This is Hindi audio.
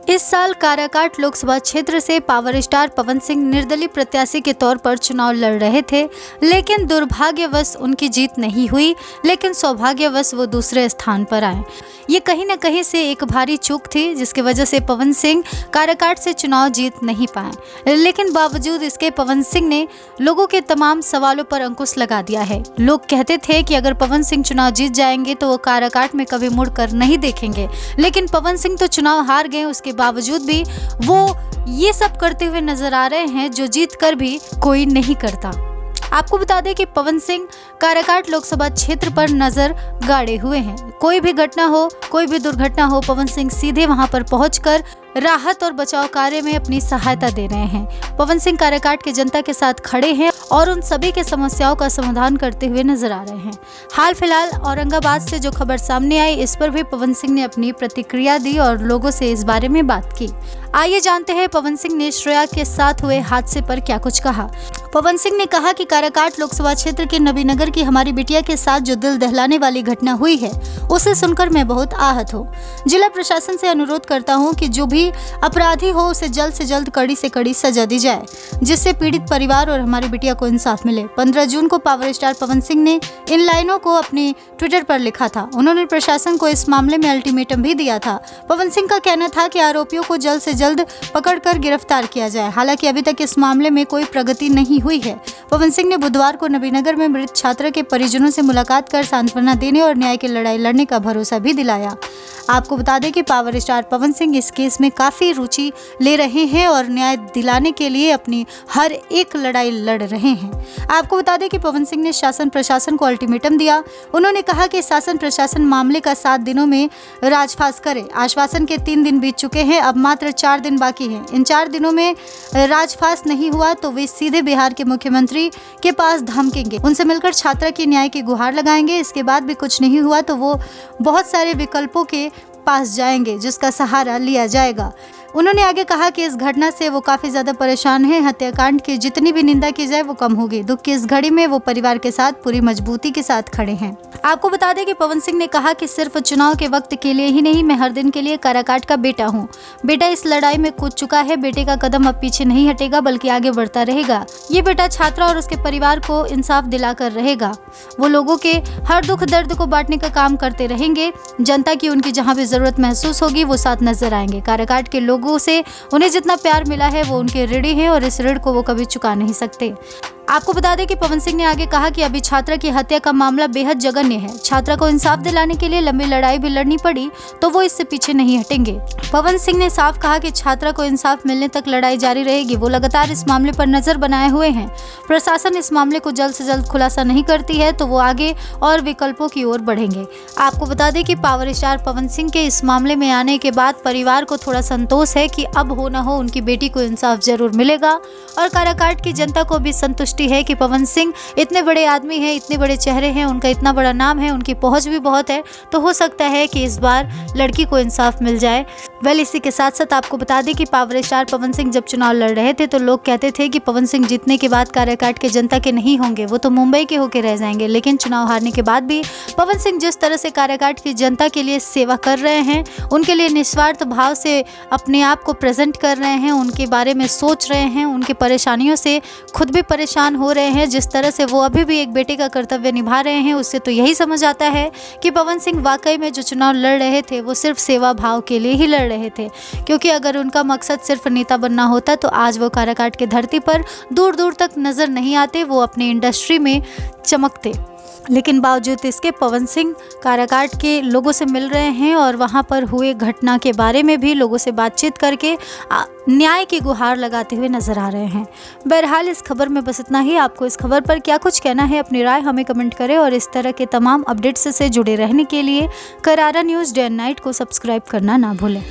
इस साल काराकाट लोकसभा क्षेत्र से पावर स्टार पवन सिंह निर्दलीय प्रत्याशी के तौर पर चुनाव लड़ रहे थे, लेकिन दुर्भाग्यवश उनकी जीत नहीं हुई। लेकिन सौभाग्यवश वो दूसरे स्थान पर आए। ये कहीं न कहीं से एक भारी चूक थी, जिसकी वजह से पवन सिंह काराकाट से चुनाव जीत नहीं पाए। लेकिन बावजूद इसके पवन सिंह ने लोगों के तमाम सवालों पर अंकुश लगा दिया है। लोग कहते थे कि अगर पवन सिंह चुनाव जीत जाएंगे तो वो काराकाट में कभी मुड़कर नहीं देखेंगे, लेकिन पवन सिंह तो चुनाव हार गए। उसके बावजूद भी वो ये सब करते हुए नजर आ रहे हैं जो जीत कर भी कोई नहीं करता। आपको बता दें कि पवन सिंह काराकाट लोकसभा क्षेत्र पर नजर गाड़े हुए हैं। कोई भी घटना हो, कोई भी दुर्घटना हो, पवन सिंह सीधे वहां पर पहुंचकर राहत और बचाव कार्य में अपनी सहायता दे रहे हैं। पवन सिंह काराकाट की जनता के साथ खड़े हैं और उन सभी के समस्याओं का समाधान करते हुए नजर आ रहे हैं। हाल फिलहाल औरंगाबाद से जो खबर सामने आई, इस पर भी पवन सिंह ने अपनी प्रतिक्रिया दी और लोगों से इस बारे में बात की। आइए जानते हैं पवन सिंह ने श्रेया के साथ हुए हादसे पर क्या कुछ कहा। पवन सिंह ने कहा कि काराकाट लोकसभा क्षेत्र के नबीनगर की हमारी बिटिया के साथ जो दिल दहलाने वाली घटना हुई है, उसे सुनकर मैं बहुत आहत हूँ। जिला प्रशासन से अनुरोध करता हूँ कि जो भी अपराधी हो उसे जल्द से जल्द कड़ी से कड़ी सजा दी जाए, जिससे पीड़ित परिवार और हमारी बिटिया को इंसाफ मिले। 15 जून को पावर स्टार पवन सिंह ने इन लाइनों को अपने ट्विटर पर लिखा था। उन्होंने प्रशासन को इस मामले में अल्टीमेटम भी दिया था। पवन सिंह का कहना था कि आरोपियों को जल्द से जल्द पकड़कर गिरफ्तार किया जाए। हालांकि अभी तक इस मामले में कोई प्रगति नहीं हुई है। पवन सिंह ने बुधवार को नबीनगर में मृत छात्रा के परिजनों से मुलाकात कर सांत्वना देने और न्याय की लड़ाई लड़ने का भरोसा भी दिलाया। आपको बता दें कि पावर स्टार पवन सिंह इस केस में काफी रुचि ले रहे हैं और न्याय दिलाने के लिए अपनी हर एक लड़ाई लड़ रहे हैं। आपको बता दें कि पवन सिंह ने शासन प्रशासन को अल्टीमेटम दिया। उन्होंने कहा कि शासन प्रशासन मामले का 7 दिनों में राजफास करे। आश्वासन के 3 दिन बीत चुके हैं, अब मात्र 4 दिन बाकी हैं। इन 4 दिनों में राजफास नहीं हुआ तो वे सीधे बिहार के मुख्यमंत्री के पास धमकेंगे, उनसे मिलकर छात्रा की न्याय की गुहार लगाएंगे। इसके बाद भी कुछ नहीं हुआ तो वो बहुत सारे विकल्पों के पास जाएंगे, जिसका सहारा लिया जाएगा। उन्होंने आगे कहा कि इस घटना से वो काफी ज्यादा परेशान हैं। हत्याकांड की जितनी भी निंदा की जाए वो कम होगी। दुख की इस घड़ी में वो परिवार के साथ पूरी मजबूती के साथ खड़े हैं। आपको बता दें कि पवन सिंह ने कहा कि सिर्फ चुनाव के वक्त के लिए ही नहीं, मैं हर दिन के लिए काराकाट का बेटा हूँ। बेटा इस लड़ाई में कूद चुका है। बेटे का कदम अब पीछे नहीं हटेगा बल्कि आगे बढ़ता रहेगा। ये बेटा छात्रा और उसके परिवार को इंसाफ दिलाकर रहेगा। वो लोगों के हर दुख दर्द को बांटने का काम करते रहेंगे। जनता की उनकी जहाँ भी जरूरत महसूस होगी वो साथ नजर आएंगे। काराकाट के लोगों से उन्हें जितना प्यार मिला है वो उनके ऋणी हैं और इस ऋण को वो कभी चुका नहीं सकते। आपको बता दें कि पवन सिंह ने आगे कहा कि अभी छात्रा की हत्या का मामला बेहद जघन्य है। छात्रा को इंसाफ दिलाने के लिए लंबी लड़ाई भी लड़नी पड़ी तो वो इससे पीछे नहीं हटेंगे। पवन सिंह ने साफ कहा कि छात्रा को इंसाफ मिलने तक लड़ाई जारी रहेगी। वो लगातार इस मामले पर नजर बनाए हुए हैं। प्रशासन इस मामले को जल्द से जल्द खुलासा नहीं करती है तो वो आगे और विकल्पों की ओर बढ़ेंगे। आपको बता दें कि पावर स्टार पवन सिंह के इस मामले में आने के बाद परिवार को थोड़ा संतोष है कि अब हो ना हो उनकी बेटी को इंसाफ जरूर मिलेगा और काराकाट की जनता को भी संतुष्टि है कि पवन सिंह इतने बड़े आदमी हैं, इतने बड़े चेहरे हैं, उनका इतना बड़ा नाम है, उनकी पहुंच भी बहुत है, तो हो सकता है कि इस बार लड़की को इंसाफ मिल जाए। इसी के साथ साथ आपको बता दें कि पावर स्टार पवन सिंह जब चुनाव लड़ रहे थे तो लोग कहते थे कि पवन सिंह जीतने के बाद काराकाट के जनता के नहीं होंगे, वो तो मुंबई के होके रह जाएंगे। लेकिन चुनाव हारने के बाद भी पवन सिंह जिस तरह से काराकाट की जनता के लिए सेवा कर रहे हैं, उनके लिए निस्वार्थ भाव से अपने आप को प्रेजेंट कर रहे हैं, उनके बारे में सोच रहे हैं, उनकी परेशानियों से खुद भी परेशान हो रहे हैं, जिस तरह से वो अभी भी एक बेटे का कर्तव्य निभा रहे हैं, उससे तो यही समझ आता है कि पवन सिंह वाकई में जो चुनाव लड़ रहे थे वो सिर्फ सेवा भाव के लिए ही लड़ रहे थे। क्योंकि अगर उनका मकसद सिर्फ नेता बनना होता तो आज वो काराकाट की धरती पर दूर दूर तक नजर नहीं आते, वो अपनी इंडस्ट्री में चमकते। लेकिन बावजूद इसके पवन सिंह काराकाट के लोगों से मिल रहे हैं और वहां पर हुए घटना के बारे में भी लोगों से बातचीत करके न्याय की गुहार लगाते हुए नजर आ रहे हैं। बहरहाल इस खबर में बस इतना ही। आपको इस खबर पर क्या कुछ कहना है, अपनी राय हमें कमेंट करें और इस तरह के तमाम अपडेट्स से जुड़े रहने के लिए करारा न्यूज़ डे एंड नाइट को सब्सक्राइब करना ना भूलें।